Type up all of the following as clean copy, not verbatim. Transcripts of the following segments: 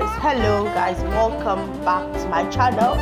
Hello guys, welcome back to my channel.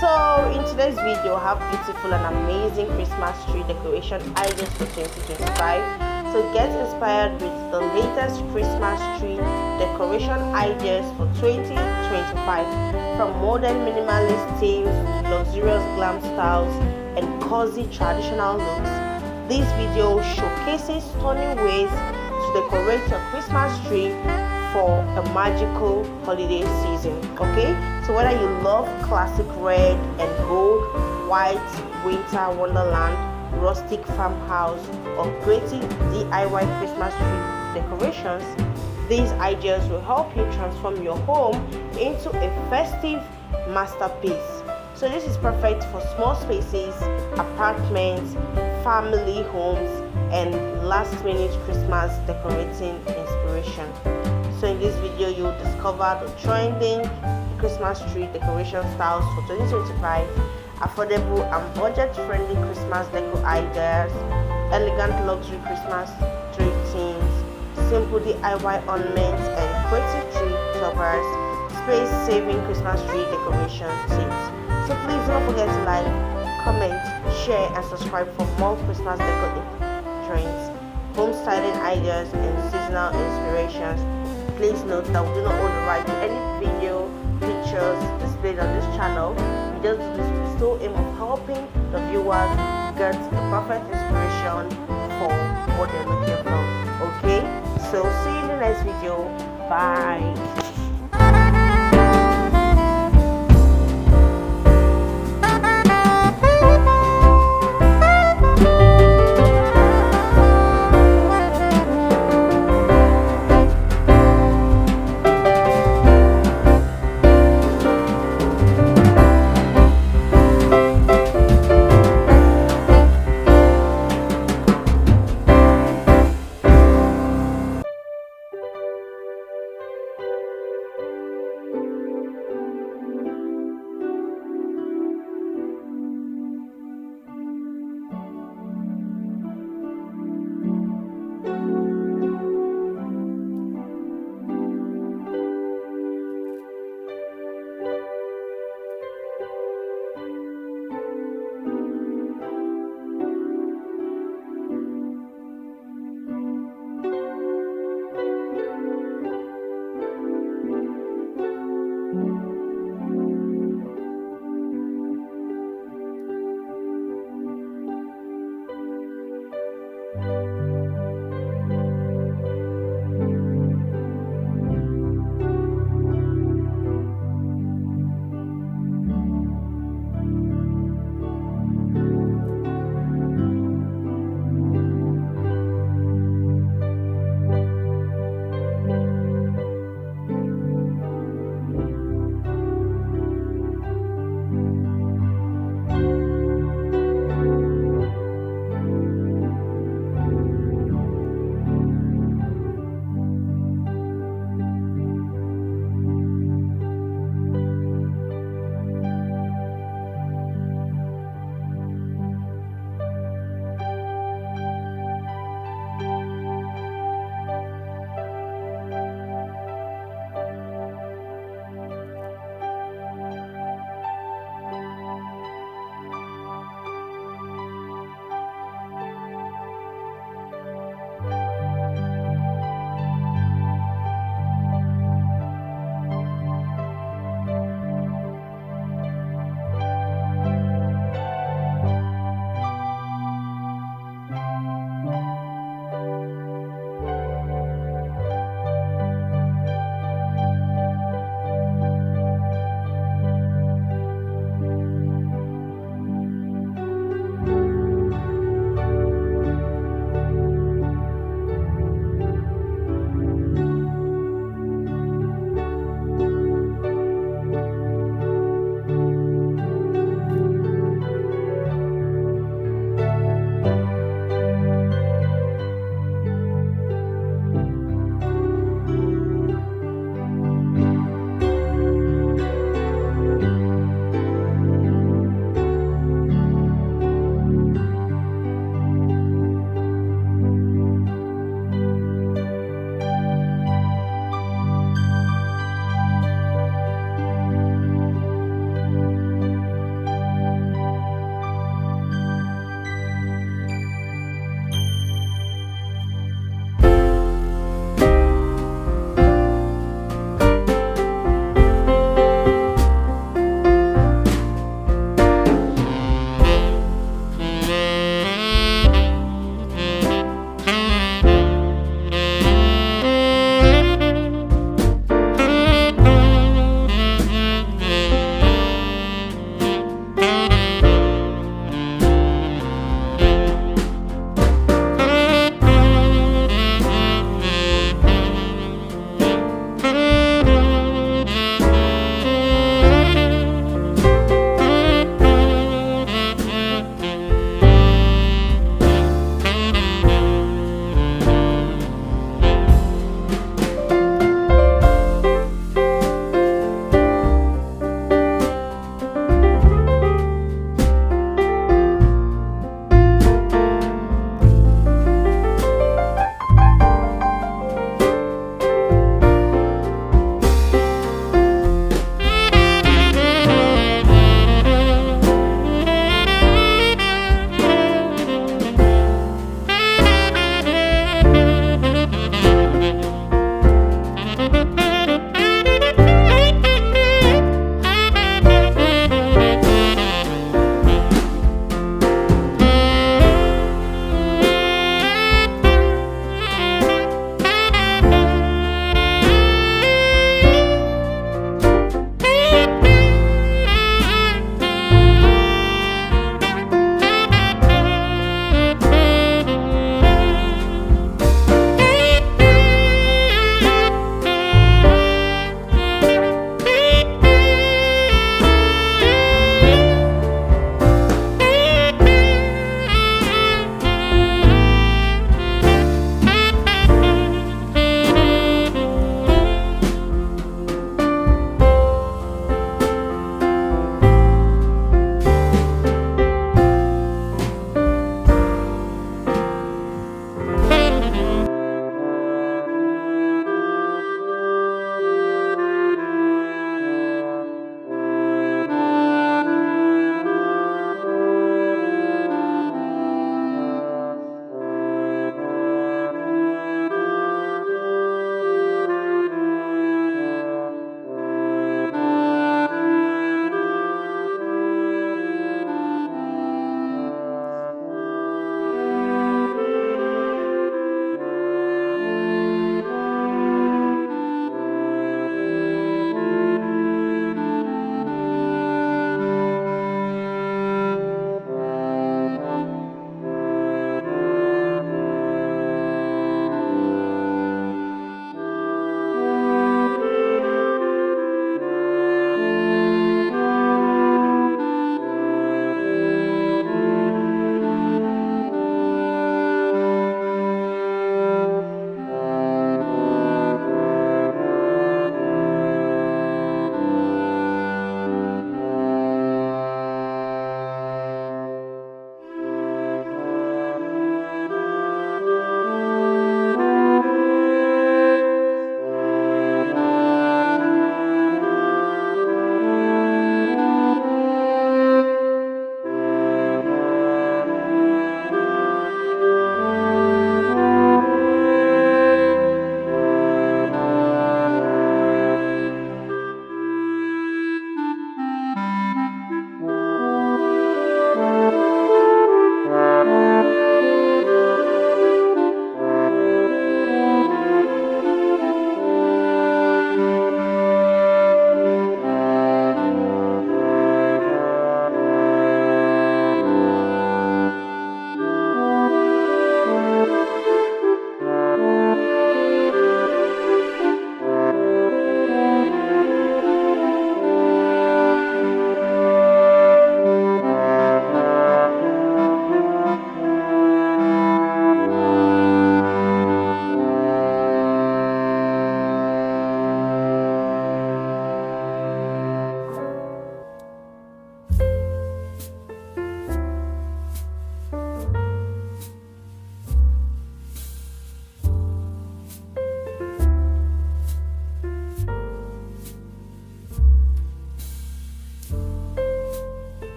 So in today's video I have beautiful and amazing Christmas tree decoration ideas for 2025. So get inspired with the latest Christmas tree decoration ideas for 2025, from modern minimalist themes, luxurious glam styles, and cozy traditional looks. This video showcases stunning ways to decorate your Christmas tree for a magical holiday season. Okay, so whether you love classic red and gold, white winter wonderland, rustic farmhouse, or creative DIY Christmas tree decorations, these ideas will help you transform your home into a festive masterpiece. So this is perfect for small spaces, apartments, family homes, and last minute Christmas decorating inspiration. So in this video you'll discover the trending Christmas tree decoration styles for 2025, affordable and budget friendly Christmas decor ideas, elegant luxury Christmas tree themes, simple DIY ornaments and creative tree toppers, space saving Christmas tree decoration tips. So please don't forget to like, comment, share and subscribe for more Christmas decor trends, home styling ideas and seasonal inspirations. Please note that we do not own the right to any video, pictures displayed on this channel. We just do this with the sole aim of helping the viewers get the perfect inspiration for what they're looking for. Okay, so see you in the next video. Bye.